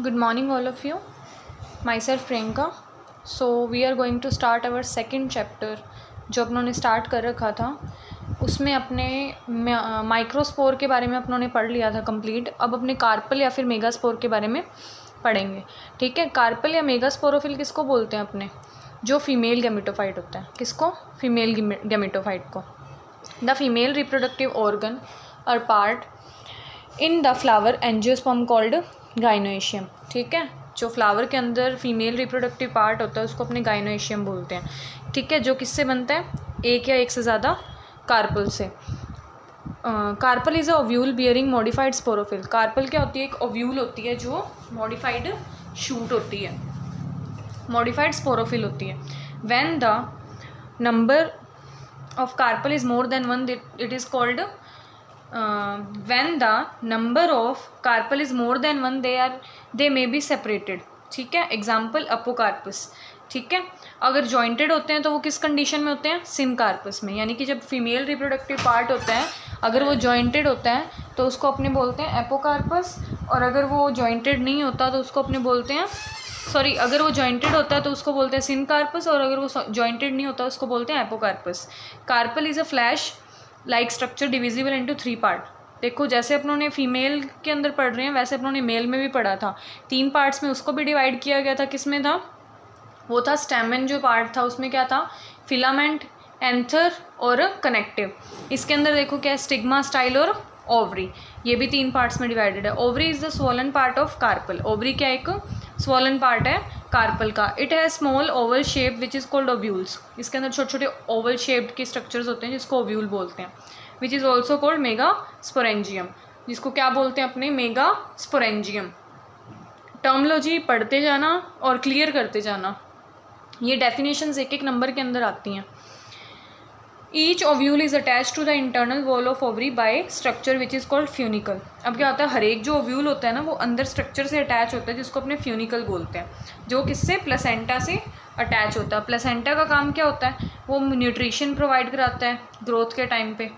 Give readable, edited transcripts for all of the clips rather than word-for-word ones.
Good morning, all of you. Myself Priyanka. So we are going to start our second chapter जो अपनों ने start कर रखा था। उसमें अपने माइक्रोस्पोर के बारे में अपनों ने पढ़ लिया था कंप्लीट। अब अपने कार्पल या फिर मेगास्पोर के बारे में पढ़ेंगे। ठीक है, कार्पल या मेगास्पोरोफिल किसको बोलते हैं अपने? जो फीमेल गैमेटोफाइट होता है। किसको? फीमेल गैमेटोफाइट को। द फीमेल रिप्रोडक्टिव ऑर्गन और part in the flower angiosperm called gynoecium. ठीक है, जो फ्लावर के अंदर फीमेल रिप्रोडक्टिव पार्ट होता है उसको अपने गाइनोएशियम बोलते हैं। ठीक है, जो किससे बनता है? एक या एक से ज़्यादा कार्पल से। Carpel is a ovule bearing modified sporophyll. Carpel क्या होती है? एक ओव्यूल होती है जो मॉडिफाइड शूट होती है, मॉडिफाइड स्पोरोफिल होती है। When the number of carpel is more than one, it is called when the number of carpel is more than one, they may be separated. ठीक है, एग्जाम्पल अपोकार्पस। ठीक है, अगर जॉइंटेड होते हैं तो वो किस कंडीशन में होते हैं? सिनकार्पस में। यानी कि जब फीमेल रिप्रोडक्टिव पार्ट होता है अगर वो जॉइंटेड होता है तो उसको अपने बोलते हैं एपोकार्पस, और अगर वो जॉइंटेड नहीं होता तो उसको अपने बोलते हैं अगर वो जॉइंटेड होता है तो उसको बोलते हैं सिनकार्पस, और अगर वो जॉइंटेड नहीं होता उसको बोलते हैं apocarpous. Carpel is a flash like structure divisible into 3 part. देखो, जैसे अपनों ने फीमेल के अंदर पढ़ रहे हैं वैसे अपनों ने मेल में भी पढ़ा था। 3 पार्ट्स में उसको भी डिवाइड किया गया था। किस में था? वो था स्टैमेन जो पार्ट था, उसमें क्या था? फिलामेंट, एंथर और कनेक्टिव। इसके अंदर देखो क्या है? स्टिग्मा, स्टाइल और ओवरी। ये भी 3 पार्ट्स में डिवाइडेड है। Ovary is the swollen part of carpel. Ovary क्या एक स्वॉलन पार्ट है कार्पल का। It has small oval shape which is called ovules. इसके अंदर छोटे छोटे ओवल शेप्ड के स्ट्रक्चर्स होते हैं जिसको ओव्यूल बोलते हैं। Which is also called mega sporangium, जिसको क्या बोलते हैं अपने? Mega sporangium. टर्मोलॉजी पढ़ते जाना और क्लियर करते जाना। ये डेफिनेशंस एक एक नंबर के अंदर आती हैं। Each ovule is attach to the internal wall of ovary by structure which is called funicle. अब क्या होता है? हर एक जो ओव्यूल होता है ना वो अंदर स्ट्रक्चर से अटैच होता है जिसको अपने फ्यूनिकल बोलते हैं, जो किससे? प्लेसेंटा से अटैच होता है। प्लेसेंटा का काम क्या होता है? वो न्यूट्रिशन प्रोवाइड कराता है ग्रोथ के टाइम पे।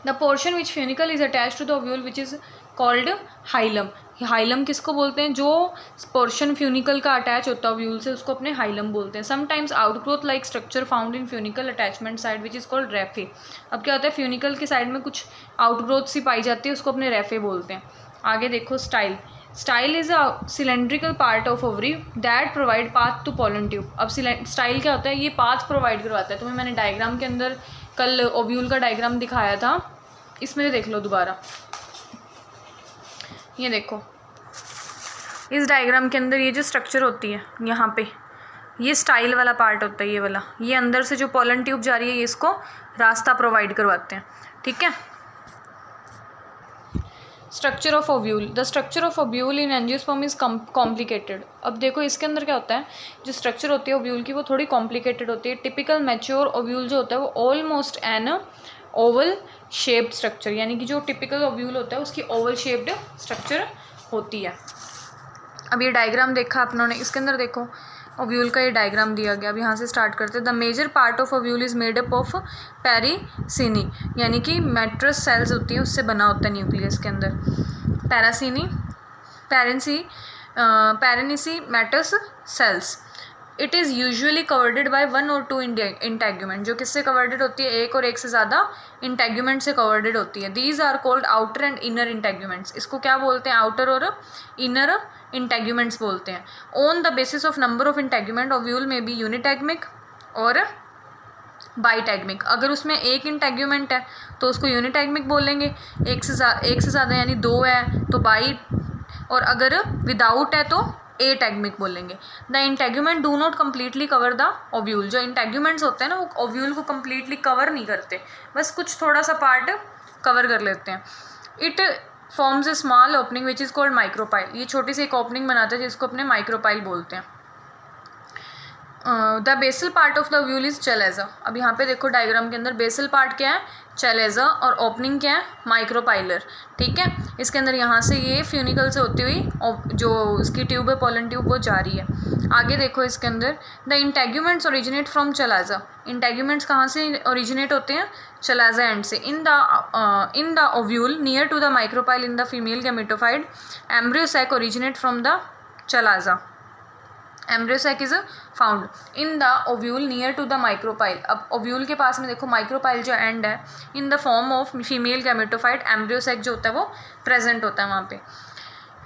The portion which funicle is attach to the ovule which is called hilum. Hilum किसको बोलते हैं? जो पोर्शन फ्यूनिकल का अटैच होता है ओव्यूल से उसको अपने हाइलम बोलते हैं। Sometimes outgrowth like structure found in funicle attachment side which is called raphe. अब क्या होता है? फ्यूनिकल की साइड में कुछ आउटग्रोथ सी पाई जाती है, उसको अपने रेफे बोलते हैं। आगे देखो, style. Style is a cylindrical part of ovary that provide path to pollen tube. अब स्टाइल क्या होता है? ये पाथ प्रोवाइड करवाता है। तुम्हें मैंने डायग्राम के अंदर कल ओव्यूल का डायग्राम दिखाया था, इसमें देख लो दोबारा। ये देखो, इस डायग्राम के अंदर ये जो स्ट्रक्चर होती है यहाँ पे, ये स्टाइल वाला पार्ट होता है, ये वाला। ये अंदर से जो पोलन ट्यूब जा रही है ये इसको रास्ता प्रोवाइड करवाते हैं। ठीक है। Structure of ovule. The structure of ovule in angiosperm is complicated. अब देखो इसके अंदर क्या होता है? जो स्ट्रक्चर होती है ओव्यूल की वो थोड़ी कॉम्प्लिकेटेड होती है। टिपिकल मैच्योर ओव्यूल जो होता है वो almost an Oval shaped structure, यानी कि जो टिपिकल ओव्यूल होता है उसकी ओवल शेप्ड स्ट्रक्चर होती है। अब ये डायग्राम देखा अपनों ने, इसके अंदर देखो ओव्यूल का ये डायग्राम दिया गया। अब यहाँ से स्टार्ट करते हैं। The major part of ovule is made up of parenchyma, यानी कि मैट्रस सेल्स होती है उससे बना होता है न्यूक्लियस के अंदर। Parenchymatous cells. It is usually covered by 1 और 2 इंटेग्यूमेंट। जो किससे कवर्डेड होती है? एक और एक से ज़्यादा इंटेग्यूमेंट से कवर्डेड होती है। These are called outer and inner integuments. इसको क्या बोलते हैं? आउटर और इनर इंटेग्यूमेंट्स बोलते हैं। On the basis of number of integument ovule में भी यूनिटैग्मिक और बाईटैग्मिक। अगर उसमें एक इंटेग्यूमेंट है तो उसको यूनिटैग्मिक बोलेंगे, एक से ज़्यादा यानी 2 है तो बाई, और अगर विदाउट है तो ए टैग्मिक बोलेंगे। The integument do not completely cover the ovule. जो इंटेग्यूमेंट्स होते हैं ना वो ओव्यूल को कम्प्लीटली कवर नहीं करते, बस कुछ थोड़ा सा पार्ट कवर कर लेते हैं। It forms a small opening which is called micropyle. ये छोटी सी एक ओपनिंग बनाता है जिसको अपने माइक्रोपाइल बोलते हैं। The basal part of the ovule is chalaza. अब यहाँ पे देखो डायग्राम के अंदर बेसल पार्ट क्या है, चलेजा, और ओपनिंग क्या है, माइक्रोपाइलर। ठीक है, इसके अंदर यहाँ से ये फ्यूनिकल से होती हुई जो इसकी ट्यूब है, पोलन ट्यूब, वो जा रही है। आगे देखो इसके अंदर the integuments originate from chalaza. Integuments कहाँ से ओरिजिनेट होते हैं, चलेजा एंड से। In the ovule near to the micropyle in the female gametophyte embryo sac originate from the chalaza. Embryo sac is found in the ovule near to the micropyle. अब ovule के पास में देखो micropyle जो end है, in the form of female gametophyte embryo sac जो होता है वो प्रेजेंट होता है वहाँ पे।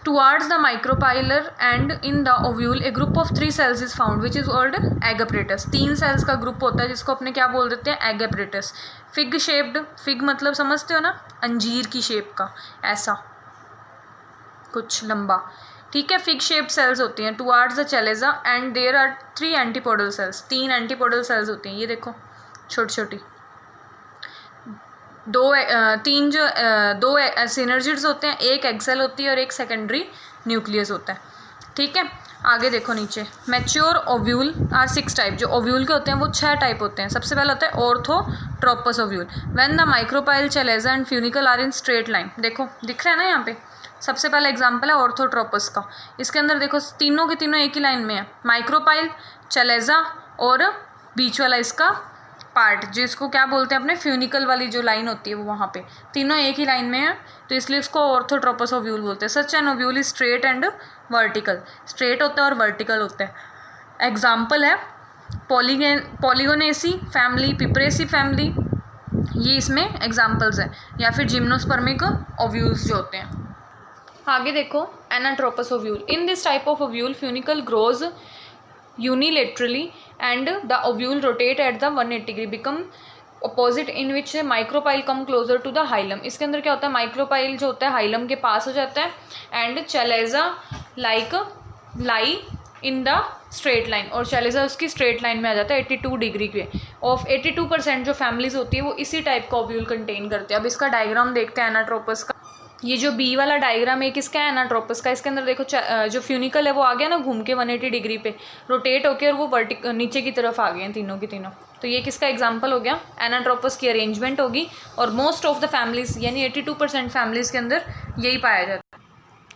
Towards the micropylar end in the ovule a group of 3 cells is found which is called egg apparatus। 3 cells का ग्रुप होता है जिसको अपने क्या बोल देते हैं, egg apparatus। Fig shaped, fig मतलब समझते हो ना, अंजीर की शेप का, ऐसा कुछ लंबा। ठीक है, फिग शेप्ड सेल्स होती हैं towards the chalaza end there are 3 antipodal cells. 3 antipodal cells होती हैं, ये देखो छोटी छोटी। दो सिनर्जिड्स होते हैं, एक एक्सेल होती है और एक सेकेंडरी न्यूक्लियस होता है। ठीक है, आगे देखो नीचे, मैच्योर ओव्यूल आर 6 टाइप। जो ओव्यूल के होते हैं वो 6 टाइप होते हैं। सबसे पहला होता है orthotropous ovule, when the micropyle, chalaza and funicle are in straight line. देखो दिख रहा है ना यहाँ पे, सबसे पहला एग्जाम्पल है ऑर्थोट्रोपस का। इसके अंदर देखो तीनों के तीनों एक ही लाइन में है, माइक्रोपाइल, चलेजा और बीच वाला इसका पार्ट, जिसको क्या बोलते हैं अपने, फ्यूनिकल वाली जो लाइन होती है वो वहाँ पे तीनों एक ही लाइन में है, तो इसलिए इसको ऑर्थोट्रोपस ओव्यूल बोलते हैं। Such an ovule is straight and vertical. Straight होता है और वर्टिकल होता है। एग्जाम्पल है पॉलीगोनेसी फैमिली, पिपरेसी फैमिली, ये इसमें एग्जाम्पल्स है, या फिर जिम्नोस्पर्मिक ओव्यूल्स जो होते हैं। आगे देखो anatropous ovule. In this type of ovule funicle grows unilaterally and the ovule rotate at the 180 degree become opposite in which micropyle come closer to the hilum। इसके अंदर क्या होता है, माइक्रोपाइल जो होता है हाइलम के पास हो जाता है and चलेजा lie in the straight line, और चलेजा उसकी स्ट्रेट लाइन में आ जाता है 82 डिग्री के। ऑफ 82% जो फैमिलीज होती है वो इसी टाइप का ओव्यूल कंटेन करते हैं। अब इसका डायग्राम देखते हैं एनाट्रोपस का। ये जो बी वाला डायग्राम है किसका है, एनाट्रोपस का। इसके अंदर देखो जो फ्यूनिकल है वो आ गया ना घूम के 180 डिग्री पे रोटेट होके, और वो नीचे की तरफ आ गए हैं तीनों के तीनों। तो ये किसका एग्जांपल हो गया, एनाट्रोपस की अरेंजमेंट होगी। और मोस्ट ऑफ द फैमिलीज यानी 82% फैमिलीज के अंदर यही पाया जाता है।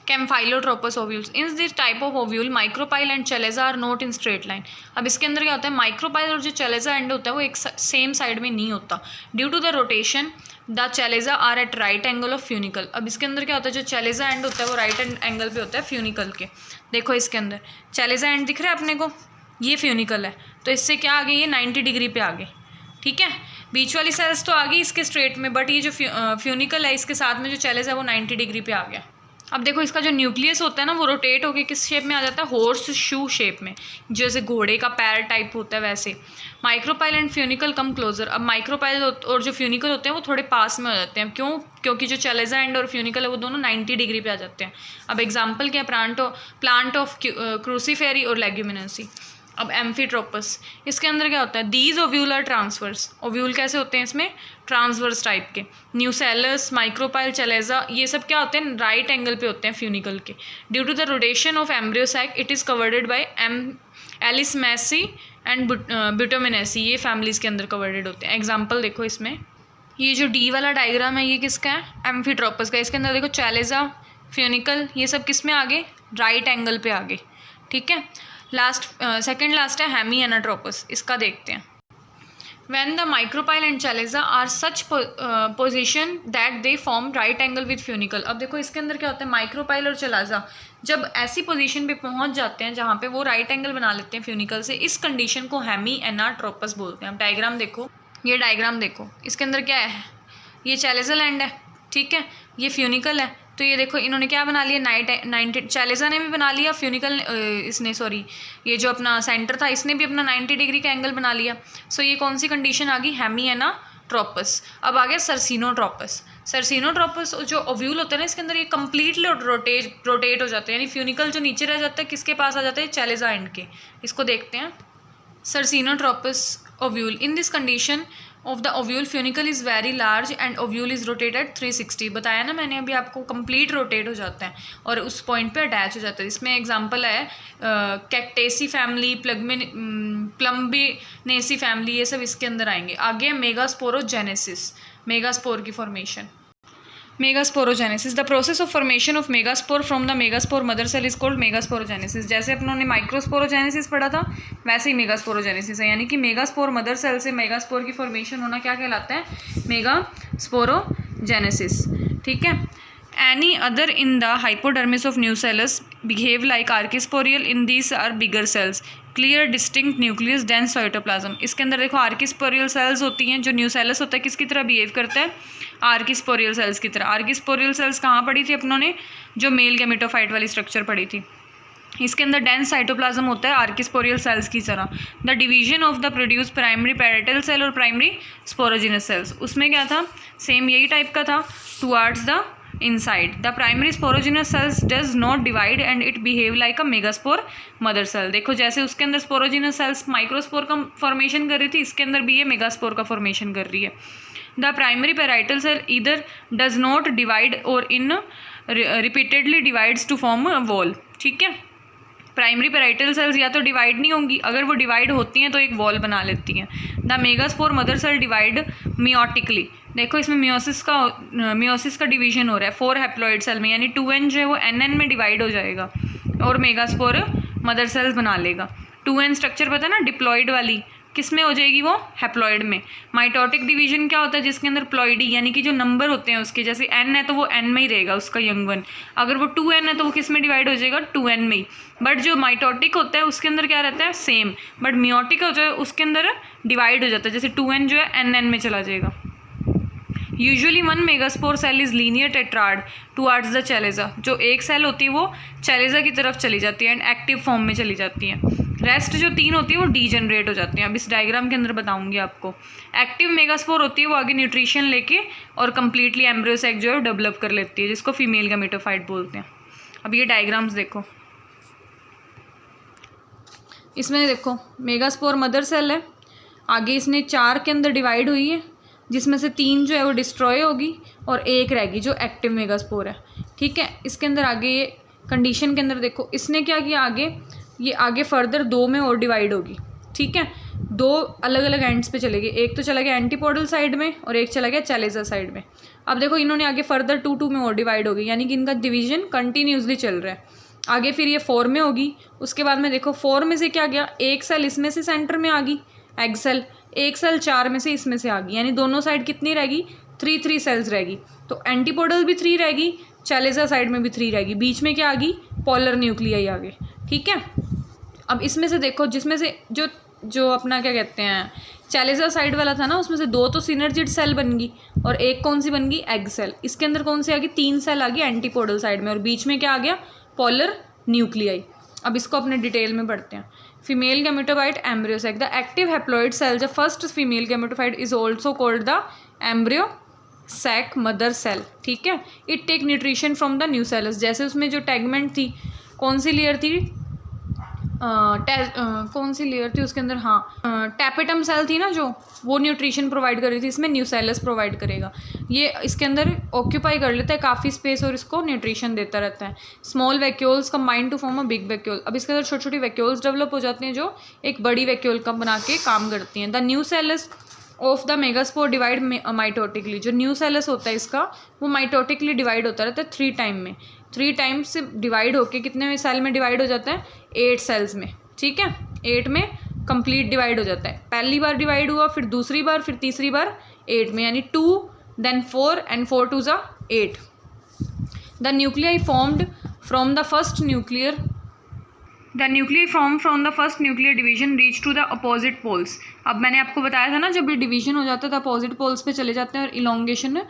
Campylotropous ovules. In this type of ovule micropyle and chalaza are not in straight line. अब इसके अंदर क्या होता है, माइक्रोपाइल और जो चलेजा एंड होता है वो एक सेम साइड में नहीं होता। Due to the rotation the chalaza are at right angle of funicle. अब इसके अंदर क्या होता है, जो चलेजा एंड होता है वो राइट एंगल पे होता है फ्यूनिकल के। देखो इसके अंदर चलेजा एंड दिख रहा है अपने को, ये फ्यूनिकल है, तो इससे क्या आ गई, ये 90 डिग्री पे आ गए। ठीक है, बीच वाली सेल्स तो आ गई इसके स्ट्रेट में, बट ये जो फ्यूनिकल है इसके साथ में जो चलेजा है वो 90 डिग्री पे आ गया। अब देखो इसका जो न्यूक्लियस होता है ना वो रोटेट होकर किस शेप में आ जाता है, हॉर्स शू शेप में, जैसे घोड़े का पैर टाइप होता है वैसे। Micropyle and funicle come closer. अब माइक्रोपाइल और जो फ्यूनिकल होते हैं वो थोड़े पास में हो जाते हैं, क्यों, क्योंकि जो चलेजा एंड और फ्यूनिकल है वो दोनों 90 डिग्री पे आ जाते हैं। अब एग्जाम्पल क्या, प्लांट ऑफ क्रूसीफेरी और लेग्यूमिनेसी। अब एम्फीट्रोपस, इसके अंदर क्या होता है, these ovule are transverse. Ovule कैसे होते हैं इसमें, ट्रांसवर्स टाइप के। न्यूसेलस, माइक्रोपाइल, चलेजा, ये सब क्या होते हैं, राइट एंगल पे होते हैं फ्यूनिकल के। Due to the rotation of embryo sac it is covered by Alismaceae and Butomaceae. ये फैमिलीज के अंदर कवर्डेड होते हैं। एग्जाम्पल देखो इसमें, ये जो डी वाला डायग्राम है ये किसका है, एम्फीट्रोपस का। इसके अंदर देखो चलेजा, फ्यूनिकल, ये सब किस में आगे, राइट एंगल पे आगे। ठीक है, सेकेंड लास्ट है हेमी एनाट्रोपस। इसका देखते हैं। When the micropyle and chalaza are such position that they form right angle with funicle। अब देखो इसके अंदर क्या होता है, माइक्रोपाइल और चलाजा जब ऐसी पोजीशन पे पहुंच जाते हैं जहाँ पे वो राइट एंगल बना लेते हैं फ्यूनिकल से, इस कंडीशन को हेमी एनाट्रोपस बोलते हैं। अब डायग्राम देखो, ये डायग्राम देखो, इसके अंदर क्या है, ये चलेजा लैंड है, ठीक है, ये फ्यूनिकल है। तो ये देखो इन्होंने क्या बना लिया, 90 चलेजा ने भी बना लिया, फ्यूनिकल इसने सॉरी ये जो अपना सेंटर था इसने भी अपना 90 डिग्री का एंगल बना लिया। सो ये कौन सी कंडीशन आ गई, हेमी एनाट्रोपस। अब आ गया सर्सिनोट्रोपस। सर्सिनोट्रोपस जो ओव्यूल होता है ना इसके अंदर ये कम्प्लीटली रोटेट हो जाते हैं, यानी फ्यूनिकल जो नीचे रह जाता है किसके पास आ जाता है, चलेजा एंड के। इसको देखते हैं, circinotropous ovule. In this condition of the ovule funicle is very large and ovule is rotated 360। बताया ना मैंने अभी आपको, कंप्लीट रोटेट हो जाता है और उस पॉइंट पे अटैच हो जाता है। इसमें एग्जांपल है कैक्टेसी फैमिली, प्लम्बिनेसी फैमिली, ये सब इसके अंदर आएंगे। आगे मेगास्पोरोजेनेसिस, मेगास्पोर की formation. Megasporogenesis, the process of formation of megaspore from the megaspore mother cell is called megasporogenesis. जैसे अपनों ने माइक्रोस्पोरोजेनेसिस पढ़ा था वैसे ही मेगास्पोरोजेनेसिस है, यानी कि मेगास्पोर मदर सेल से मेगास्पोर की फॉर्मेशन होना क्या कहलाता है? मेगास्पोरोजेनेसिस। ठीक है। Any other in the hypodermis of nucellus behave like archesporial, in these are bigger cells, clear distinct nucleus dense cytoplasm. इसके अंदर देखो आर्किस्पोरियल सेल्स होती हैं, जो न्यूसेलस होता है किसकी तरह बिहेव करता है? आर्किस्पोरियल सेल्स की तरह। आर्किस्पोरियल सेल्स कहाँ पढ़ी थी अपनों ने? जो मेल गैमेटोफाइट वाली स्ट्रक्चर पढ़ी थी। इसके अंदर डेंस साइटोप्लाज्म होता है आर्किस्पोरियल सेल्स की तरह। The division of the produce primary parietal cell और प्राइमरी स्पोरोजिनस सेल्स, उसमें क्या था? सेम यही टाइप का था, towards the inside. The primary sporogenous cells does not divide and it behave like a megaspore mother cell. देखो जैसे उसके अंदर स्पोरोजिनस सेल्स माइक्रोस्पोर का फॉर्मेशन कर रही थी, इसके अंदर भी ये मेगास्पोर का फॉर्मेशन कर रही है। The primary parietal cell either does not divide or in repeatedly divides to form a wall। ठीक है। प्राइमरी पैराइटल सेल्स या तो डिवाइड नहीं होंगी, अगर वो डिवाइड होती हैं तो एक वॉल बना लेती हैं। The megaspore mother cell divide meiotically. देखो इसमें मियोसिस का डिवीजन हो रहा है 4 हैप्लॉइड सेल में, यानी 2n जो है वो nn में डिवाइड हो जाएगा और मेगास्पोर मदर सेल्स बना लेगा। 2n स्ट्रक्चर पता है ना, डिप्लॉइड वाली, किस में हो जाएगी वो? हैप्लॉइड में। माइटोटिक डिवीजन क्या होता है? जिसके अंदर प्लॉइडी यानी कि जो नंबर होते हैं उसके, जैसे n है तो वो n में ही रहेगा उसका यंग वन। अगर वो 2n है तो वो किस में डिवाइड हो जाएगा? 2n में ही। बट जो माइटोटिक होता है उसके अंदर क्या रहता है? सेम। बट मियोटिक होता है उसके अंदर डिवाइड हो जाता है, जैसे 2n जो है nn में चला जाएगा। Usually 1 megaspore cell is linear tetrad towards the chalaza. जो एक सेल होती है वो चैलेजा की तरफ चली जाती है एंड एक्टिव फॉर्म में चली जाती है। रेस्ट जो 3 होती है वो डीजनरेट हो जाती हैं। अब इस डायग्राम के अंदर बताऊंगी आपको। एक्टिव मेगास्पोर होती है वो आगे न्यूट्रिशन लेके और कम्प्लीटली एम्ब्रियो सैक जो है डेवलप कर लेती है, जिसको फीमेल गैमेटोफाइट बोलते हैं। अब ये डायग्राम्स देखो, इसमें देखो मेगास्पोर मदर सेल है, आगे इसने 4 के अंदर डिवाइड हुई है, जिसमें से 3 जो है वो डिस्ट्रॉय होगी और 1 रहेगी जो एक्टिव मेगास्पोर है। ठीक है। इसके अंदर आगे ये कंडीशन के अंदर देखो इसने क्या किया, आगे ये आगे फर्दर 2 में और डिवाइड होगी। ठीक है। 2 अलग अलग एंड्स पे चले गए, एक तो चला गया एंटीपोडल साइड में और एक चला गया चैलेजा साइड में। अब देखो इन्होंने आगे फर्दर 2 में और डिवाइड होगी, यानी कि इनका डिवीजन कंटिन्यूसली चल रहा है। आगे फिर ये 4 में होगी, उसके बाद में देखो 4 में से क्या गया, एक सेल इसमें से सेंटर में आ गई एग सेल, एक सेल 4 में से इसमें से आ गई, यानी दोनों साइड कितनी रहेगी? 3 सेल्स रहेगी। तो एंटीपोडल भी 3 रहेगी, चैलेजा साइड में भी 3 रहेगी, बीच में क्या आ गई? पोलर न्यूक्लियाई आ गई। ठीक है। अब इसमें से देखो, जिसमें से जो अपना क्या कहते हैं चैलेजा साइड वाला था ना, उसमें से 2 तो सिनर्जिड सेल बन गई और एक कौन सी बन गई? Egg cell. इसके अंदर कौन सी आ गई? 3 सेल आ गई एंटीपोडल साइड में और बीच में क्या आ गया? Polar nuclei. अब इसको अपने डिटेल में पढ़ते हैं। Female gametophyte embryo sac, the active haploid cell, the first female gametophyte is also called the embryo sac mother cell. ठीक है। It take nutrition from the nucellus. जैसे उसमें जो टैगमेंट थी, कौन सी लेयर थी? कौन सी लेयर थी उसके अंदर? हाँ, टैपेटम सेल थी ना, जो वो न्यूट्रिशन प्रोवाइड कर रही थी, इसमें न्यूसेलस प्रोवाइड करेगा। ये इसके अंदर ऑक्यूपाई कर लेता है काफ़ी स्पेस और इसको न्यूट्रिशन देता रहता है। Small vacuoles combine to form a big vacuole. अब इसके अंदर छोटी छोटी वैक्यूल्स डेवलप हो जाती हैं जो एक बड़ी वैक्यूल का बना के काम करती हैं। The nucellus of the megaspore divide mitotically. जो न्यूसेलस होता है इसका वो माइटोटिकली डिवाइड होता रहता है 3 टाइम में। 3 टाइम्स से डिवाइड होके कितने सेल में डिवाइड हो जाता है? 8 सेल्स में। ठीक है। 8 में कंप्लीट डिवाइड हो जाता है। पहली बार डिवाइड हुआ, फिर दूसरी बार, फिर तीसरी बार 8 में, यानी 2 देन 4 एंड 4 2 ज़ा 8। The nuclei formed from the first nuclear from the first nuclear division reach to the opposite poles. अब मैंने आपको बताया था ना, जब ये डिवीजन हो जाता है तो अपोजिट पोल्स पे चले जाते हैं और इलोंगेशन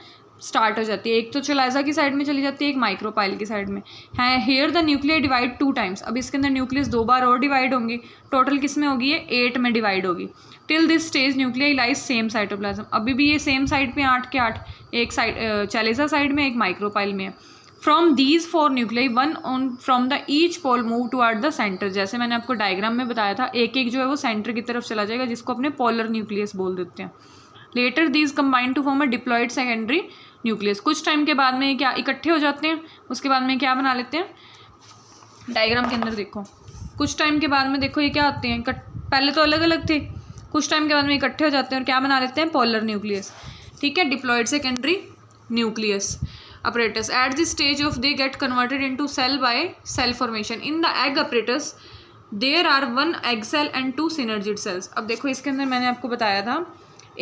स्टार्ट हो जाती है। एक तो चैलेजा की साइड में चली जाती है, एक माइक्रोपाइल की साइड में है। Here the nuclear divide 2 times. अब इसके अंदर न्यूक्लियस 2 बार और डिवाइड होंगे। टोटल किस में होगी? ये 8 में डिवाइड होगी। Till this stage nuclei lies same cytoplasm. अभी भी ये सेम साइड पे 8 के 8, एक साइड चैलेजा साइड में, एक माइक्रोपाइल में है। From these 4 nuclei 1 on from the each pole move toward the centre. जैसे मैंने आपको डायग्राम में बताया था, एक एक जो है वो सेंटर की तरफ चला जाएगा, जिसको अपने पोलर न्यूक्लियस बोल देते हैं। Later these combine to form a diploid secondary nucleus. कुछ टाइम के बाद में क्या इकट्ठे हो जाते हैं, उसके बाद में क्या बना लेते हैं, डायग्राम के अंदर देखो, कुछ टाइम के बाद में देखो ये क्या होते हैं, पहले तो अलग अलग थे, कुछ टाइम के बाद में इकट्ठे हो जाते हैं और क्या बना लेते हैं, पोलर न्यूक्लियस। ठीक है, diploid secondary nucleus apparatus. At this stage of they get converted into cell by cell formation. In the egg apparatus there are 1 egg cell and 2 synergid cells. अब देखो इसके अंदर मैंने आपको बताया था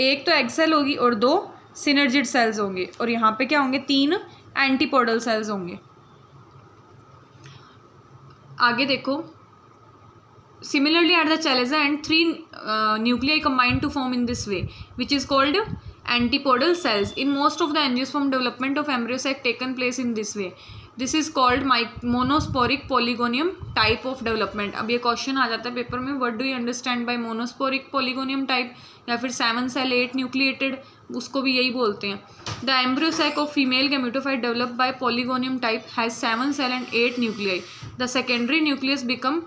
एक तो egg cell होगी और 2 synergid cells होंगे और यहाँ पे क्या होंगे, 3 antipodal cells होंगे। आगे देखो, similarly at the chalaza and 3 nuclei combine to form in this way which is called antipodal cells. In most of the angiosperm development of embryo sac taken place in this way. This is called monosporic polygonium type of development. अब ये question आ जाता है paper में, what do you understand by monosporic polygonium type, या फिर 7 cell 8 nucleated, उसको भी यही बोलते हैं। The embryo sac of female gametophyte developed by polygonium type has 7 cell and 8 nuclei. The secondary nucleus become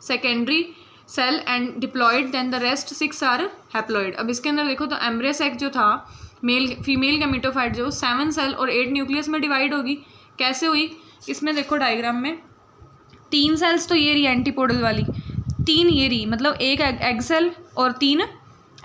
secondary cell and diploid, then the rest 6 are haploid. अब इसके अंदर देखो तो एम्ब्रियो सेक जो था फीमेल गैमेटोफाइट जो 7 cell और 8 nucleus में डिवाइड होगी। कैसे हुई, इसमें देखो डायग्राम में 3 सेल्स तो ये रही एंटीपोडल वाली, 3 ये रही, मतलब एक एग सेल और 3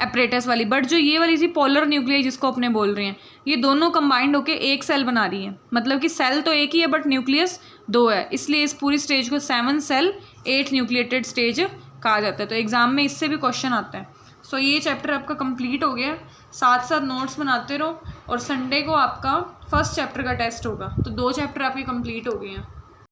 एपरेटस वाली, बट जो ये वाली थी पोलर न्यूक्लियाई जिसको अपने बोल रहे हैं, ये दोनों कंबाइंड होकर एक सेल बना रही है। मतलब कि सेल तो एक ही है बट न्यूक्लियस 2 है, इसलिए इस पूरी स्टेज को 7 सेल 8 न्यूक्लिएटेड स्टेज कहा जाता है। तो एग्जाम में इससे भी क्वेश्चन आता है। सो ये चैप्टर आपका कंप्लीट हो गया, साथ साथ नोट्स बनाते रहो और संडे को आपका फर्स्ट चैप्टर का टेस्ट होगा, तो 2 चैप्टर आपके कंप्लीट हो गए हैं।